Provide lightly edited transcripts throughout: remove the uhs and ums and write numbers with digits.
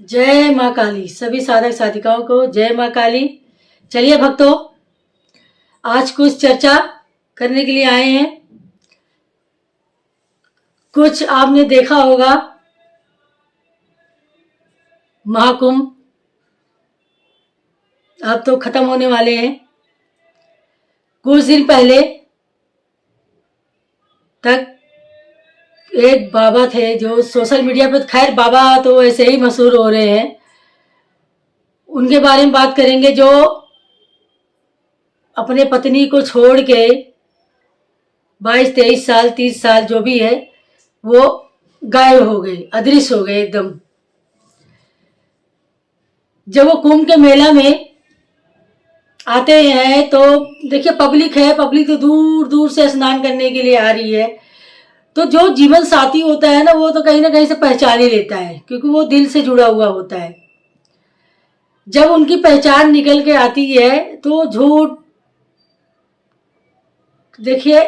जय माँ काली। सभी साधक साधिकाओं को जय माँ काली। चलिए भक्तों, आज कुछ चर्चा करने के लिए आए हैं। कुछ आपने देखा होगा, महाकुंभ अब तो खत्म होने वाले हैं। कुछ दिन पहले तक एक बाबा थे जो सोशल मीडिया पर, खैर बाबा तो ऐसे ही मशहूर हो रहे हैं, उनके बारे में बात करेंगे, जो अपने पत्नी को छोड़ के 22-23 साल 30 साल जो भी है वो गायब हो गए, अदृश्य हो गए एकदम। जब वो कुंभ के मेला में आते हैं तो देखिए पब्लिक है, पब्लिक तो दूर दूर से स्नान करने के लिए आ रही है। तो जो जीवन साथी होता है ना, वो तो कहीं ना कहीं से पहचान ही लेता है, क्योंकि वो दिल से जुड़ा हुआ होता है। जब उनकी पहचान निकल के आती है तो झूठ, देखिए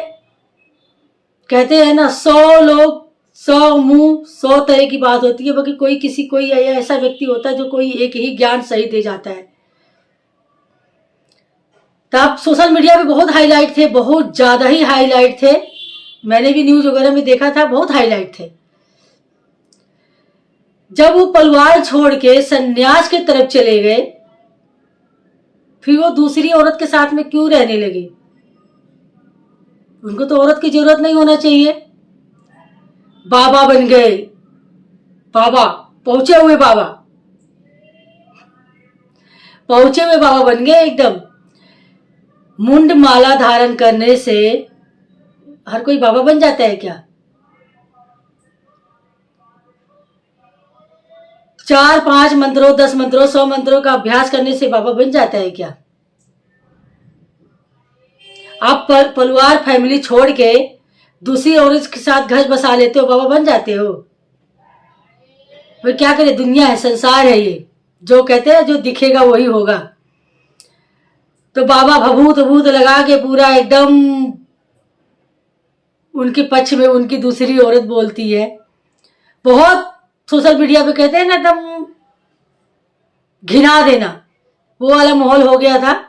कहते हैं ना, 100 लोग 100 मुंह 100 तरह की बात होती है, बाकी कोई ऐसा व्यक्ति होता है जो कोई एक ही ज्ञान सही दे जाता है। तब सोशल मीडिया पे बहुत हाईलाइट थे, बहुत ज्यादा ही हाईलाइट थे। मैंने भी न्यूज वगैरह में देखा था, बहुत हाईलाइट थे। जब वो परिवार छोड़ के सन्यास के तरफ चले गए, फिर वो दूसरी औरत के साथ में क्यों रहने लगे? उनको तो औरत की जरूरत नहीं होना चाहिए। बाबा बन गए, बाबा पहुंचे हुए बाबा बन गए एकदम। मुंड माला धारण करने से हर कोई बाबा बन जाता है क्या? 4-5 मंत्रों 10 मंत्रों 100 मंत्रों का अभ्यास करने से बाबा बन जाता है क्या? आप परिवार फैमिली छोड़ के दूसरी औरत के साथ घर बसा लेते हो, बाबा बन जाते हो? वो क्या करे, दुनिया है, संसार है ये, जो कहते हैं जो दिखेगा वही होगा। तो बाबा भभूत भूत लगा के पूरा एकदम उनके पक्ष में उनकी दूसरी औरत बोलती है। बहुत सोशल मीडिया पे कहते हैं ना, एकदम घिना देना, वो वाला माहौल हो गया था।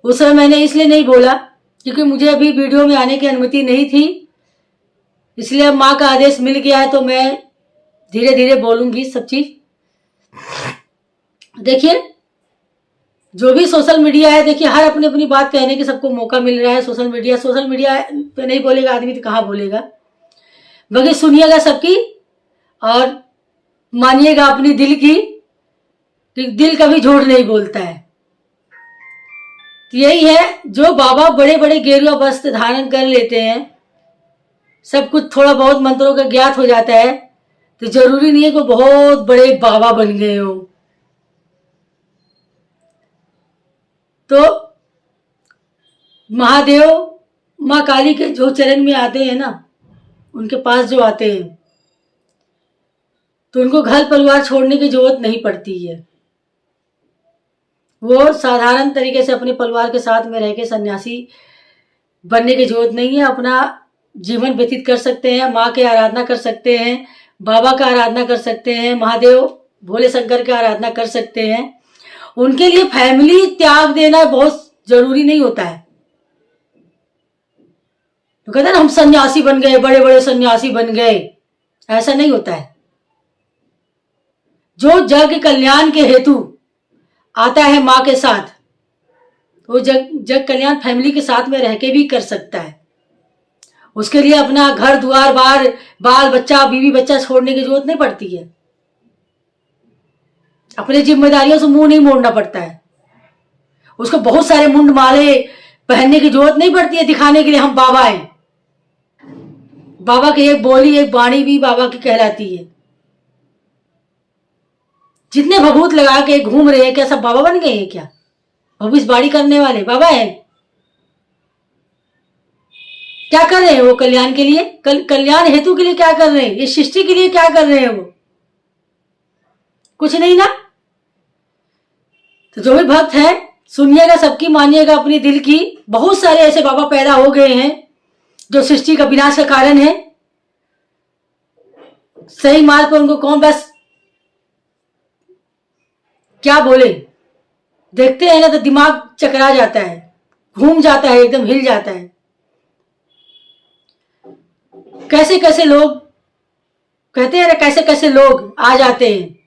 उस समय मैंने इसलिए नहीं बोला क्योंकि मुझे अभी वीडियो में आने की अनुमति नहीं थी, इसलिए अब माँ का आदेश मिल गया है तो मैं धीरे धीरे बोलूंगी सब चीज। देखिए जो भी सोशल मीडिया है, देखिए हर अपनी अपनी बात कहने की सबको मौका मिल रहा है। सोशल मीडिया पे नहीं बोलेगा आदमी तो कहाँ बोलेगा? बाकी सुनिएगा सबकी और मानिएगा अपनी दिल की, कि दिल कभी झूठ नहीं बोलता है। तो यही है, जो बाबा बड़े बड़े गेरुआ वस्त्र धारण कर लेते हैं, सब कुछ थोड़ा बहुत मंत्रों का ज्ञात हो जाता है, तो जरूरी नहीं है कि बहुत बड़े बाबा बन गए हो। तो महादेव माँ काली के जो चरण में आते हैं ना, उनके पास जो आते हैं, तो उनको घर परिवार छोड़ने की जरूरत नहीं पड़ती है। वो साधारण तरीके से अपने परिवार के साथ में रह के सन्यासी बनने की जरूरत नहीं है। अपना जीवन व्यतीत कर सकते हैं, माँ की आराधना कर सकते हैं, बाबा का आराधना कर सकते हैं, महादेव भोले शंकर की आराधना कर सकते हैं। उनके लिए फैमिली त्याग देना बहुत जरूरी नहीं होता है। तो कहते हैं ना, हम सन्यासी बन गए, बड़े बड़े सन्यासी बन गए, ऐसा नहीं होता है। जो जग कल्याण के हेतु आता है माँ के साथ, वो जग कल्याण फैमिली के साथ में रह के भी कर सकता है। उसके लिए अपना घर द्वार बाल बच्चा बीवी बच्चा छोड़ने की जरूरत नहीं पड़ती है। अपनी जिम्मेदारियों से मुंह नहीं मोड़ना पड़ता है। उसको बहुत सारे मुंड माले पहनने की जरूरत नहीं पड़ती है दिखाने के लिए हम बाबा हैं। बाबा की एक बोली एक वाणी भी बाबा की कहलाती है। जितने भभूत लगा के घूम रहे हैं, क्या सब बाबा बन गए हैं क्या? भविष्यवाणी करने वाले बाबा हैं। क्या कर रहे हैं वो कल्याण के लिए, कल्याण हेतु के लिए क्या कर रहे हैं? इस सृष्टि के लिए क्या कर रहे हैं वो? कुछ नहीं ना। तो जो भी भक्त है सुनिएगा सबकी, मानिएगा अपनी दिल की। बहुत सारे ऐसे बाबा पैदा हो गए हैं जो सृष्टि का विनाश का कारण है। सही मार्ग पर उनको कौन बस क्या बोले, देखते हैं ना तो दिमाग चकरा जाता है, घूम जाता है, एकदम हिल जाता है। कैसे कैसे लोग, कहते हैं ना कैसे कैसे लोग आ जाते हैं,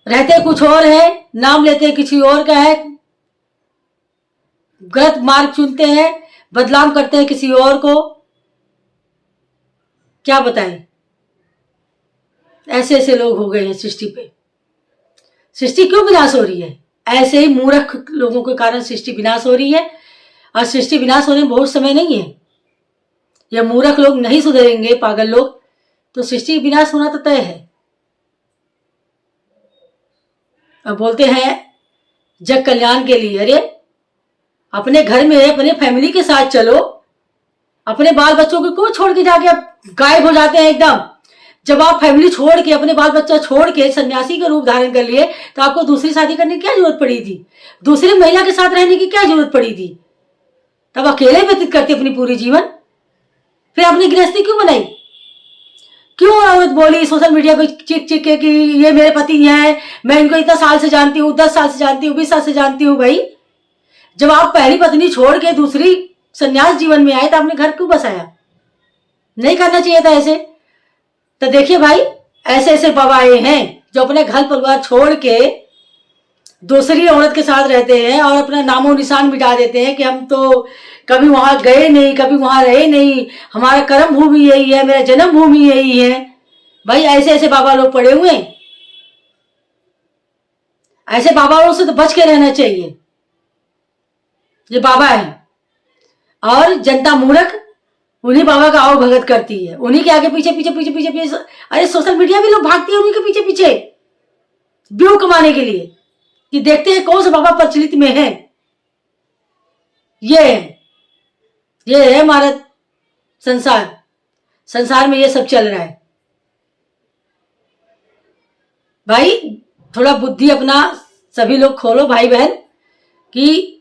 रहते कुछ और है, नाम लेते किसी और का है, गलत मार्ग चुनते हैं, बदनाम करते हैं किसी और को। क्या बताएं, ऐसे ऐसे लोग हो गए हैं सृष्टि पे। सृष्टि क्यों विनाश हो रही है? ऐसे ही मूर्ख लोगों के कारण सृष्टि विनाश हो रही है। और सृष्टि विनाश होने में बहुत समय नहीं है। ये मूर्ख लोग नहीं सुधरेंगे, पागल लोग, तो सृष्टि विनाश होना तो तय है। अब बोलते हैं जग कल्याण के लिए, अरे अपने घर में अपने फैमिली के साथ चलो, अपने बाल बच्चों को क्यों छोड़ के जाके आप गायब हो जाते हैं एकदम? जब आप फैमिली छोड़ के, अपने बाल बच्चा छोड़ के सन्यासी का रूप धारण कर लिए, तो आपको दूसरी शादी करने की क्या जरूरत पड़ी थी? दूसरी महिला के साथ रहने की क्या जरूरत पड़ी थी? तब अकेले व्यतीत करते अपनी पूरी जीवन, फिर आपने गृहस्थी क्यों बनाई? क्यों औरत बोली सोशल मीडिया पे चिक चिक के कि ये मेरे पति हैं, मैं इनको इतना साल से जानती हूँ, 10 साल से जानती हूँ, 20 साल से जानती हूँ। भाई जब आप पहली पत्नी छोड़ के दूसरी संन्यास जीवन में आए तो आपने घर क्यों बसाया? नहीं करना चाहिए था ऐसे। तो देखिए भाई, ऐसे ऐसे बाबा आए हैं जो अपने घर परिवार छोड़ के दूसरी औरत के साथ रहते हैं और अपना नामो निशान मिटा देते हैं कि हम तो कभी वहां गए नहीं, कभी वहां रहे नहीं, हमारा कर्म भूमि यही है, मेरा जन्म भूमि यही है। भाई ऐसे ऐसे बाबा लोग पड़े हुए हैं, ऐसे बाबाओं से तो बच के रहना चाहिए। ये बाबा है और जनता मूर्ख उन्हीं बाबा का आओ भगत करती है, उन्हीं के आगे पीछे पीछे पीछे पीछे पीछे। अरे सोशल मीडिया भी लोग भागती है उन्हीं के पीछे पीछे व्यू कमाने के लिए कि देखते हैं कौन सा बाबा प्रचलित में है। ये है हमारा संसार, संसार में ये सब चल रहा है। भाई थोड़ा बुद्धि अपना सभी लोग खोलो भाई बहन, कि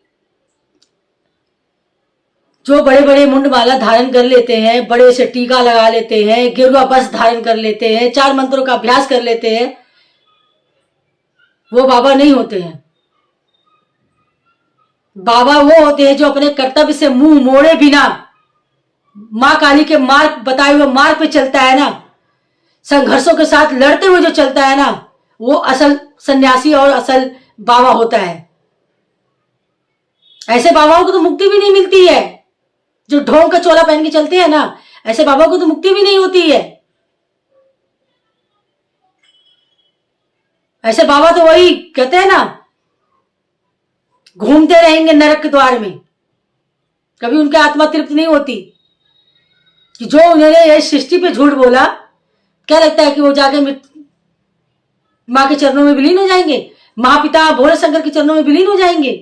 जो बड़े बड़े मुंड माला धारण कर लेते हैं, बड़े से टीका लगा लेते हैं, गेरुआ वस्त्र धारण कर लेते हैं, 4 मंत्रों का अभ्यास कर लेते हैं, वो बाबा नहीं होते हैं। बाबा वो होते हैं जो अपने कर्तव्य से मुंह मोड़े बिना मां काली के मार्ग बताए हुए मार्ग पे चलता है ना, संघर्षों के साथ लड़ते हुए जो चलता है ना, वो असल सन्यासी और असल बाबा होता है। ऐसे बाबाओं को तो मुक्ति भी नहीं मिलती है, जो ढोंग का चोला पहन के चलते हैं ना, ऐसे बाबा को तो मुक्ति भी नहीं होती है। ऐसे बाबा तो वही कहते हैं ना, घूमते रहेंगे नरक के द्वार में, कभी उनकी आत्मा तृप्त नहीं होती। कि जो उन्होंने ये सृष्टि पे झूठ बोला, क्या लगता है कि वो जाके मां के चरणों में विलीन हो जाएंगे, महापिता भोले शंकर के चरणों में विलीन हो जाएंगे?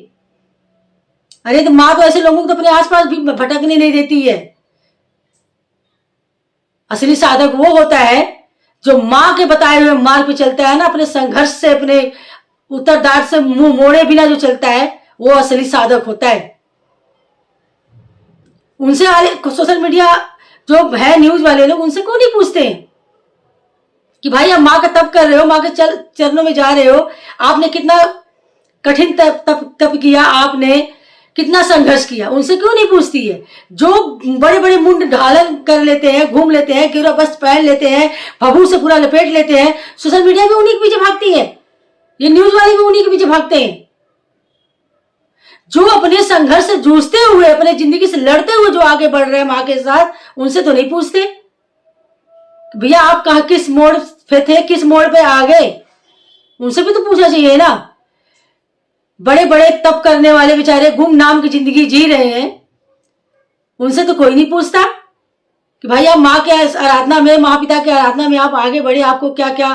अरे तो मां तो ऐसे लोगों को तो अपने आसपास भी भटकने नहीं देती है। असली साधक वो होता है जो मां के बताए हुए मार्ग पे चलता है ना, अपने संघर्ष से, अपने उत्तरदार से मुंह मोड़े बिना जो चलता है, वो असली साधक होता है। उनसे सोशल मीडिया जो है न्यूज वाले लोग, उनसे क्यों नहीं पूछते हैं कि भाई आप मां का तप कर रहे हो, मां के चरणों में जा रहे हो, आपने कितना कठिन तप किया, आपने कितना संघर्ष किया? उनसे क्यों नहीं पूछती है? जो बड़े बड़े मुंड ढालन कर लेते हैं, घूम लेते हैं, गेरुआ वस्त्र पहन लेते हैं, भभू से पूरा लपेट लेते हैं, सोशल मीडिया में उन्हीं के पीछे भागती है, ये न्यूज वाले भी उन्हीं के पीछे भागते हैं। जो अपने संघर्ष से जूझते हुए, अपने जिंदगी से लड़ते हुए जो आगे बढ़ रहे हैं मां के साथ, उनसे तो नहीं पूछते भैया आप कहा किस मोड़ पे थे, किस मोड़ पे आ गए? उनसे भी तो पूछना चाहिए ना। बड़े बड़े तप करने वाले बेचारे गुमनाम की जिंदगी जी रहे हैं, उनसे तो कोई नहीं पूछता कि भाई आप माँ के आराधना में, महापिता के आराधना में आप आगे बढ़े, आपको क्या क्या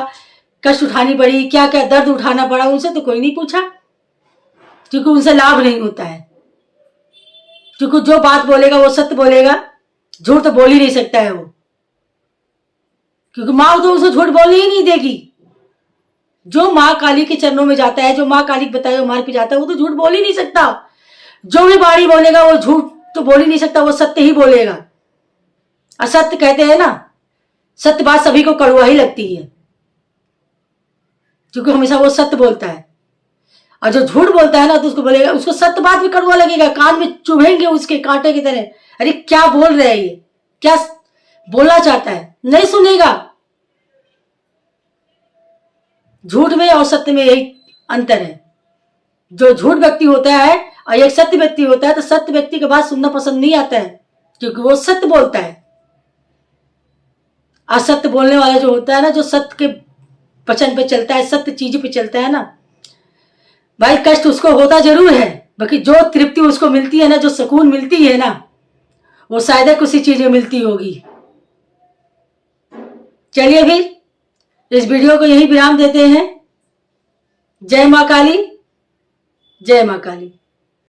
कष्ट उठानी पड़ी, क्या क्या दर्द उठाना पड़ा, उनसे तो कोई नहीं पूछा, क्योंकि उनसे लाभ नहीं होता है। क्योंकि जो बात बोलेगा वो सत्य बोलेगा, झूठ तो बोल ही नहीं सकता है वो, क्योंकि माँ तो उसे झूठ बोलने ही नहीं देगी। जो माँ काली के चरणों में जाता है, जो माँ काली के बताए हुए मार्ग पे जाता है, वो तो झूठ बोल ही नहीं सकता। जो भी बाणी बोलेगा वो झूठ तो बोल ही नहीं सकता, वो सत्य ही बोलेगा। असत्य कहते हैं ना, सत्य बात सभी को कड़वा ही लगती है। क्योंकि हमेशा वो सत्य बोलता है। और जो झूठ बोलता है ना, तो उसको बोलेगा, उसको सत्य बात भी कड़वा लगेगा, कान में चुभेंगे उसके कांटे की तरह। अरे क्या बोल रहा है ये, क्या बोलना चाहता है, नहीं सुनेगा। झूठ में और सत्य में यही अंतर है। जो झूठ व्यक्ति होता है और एक सत्य व्यक्ति होता है, तो सत्य व्यक्ति की बात सुनना पसंद नहीं आता है, क्योंकि वो सत्य बोलता है। असत्य बोलने वाला जो होता है ना, जो सत्य के वचन पे चलता है, सत्य चीज पे चलता है ना भाई, कष्ट उसको होता जरूर है, बाकी जो तृप्ति उसको मिलती है ना, जो सुकून मिलती है ना, वो शायद किसी चीज में मिलती होगी। चलिए फिर इस वीडियो को यही विराम देते हैं। जय मां काली, जय मां काली।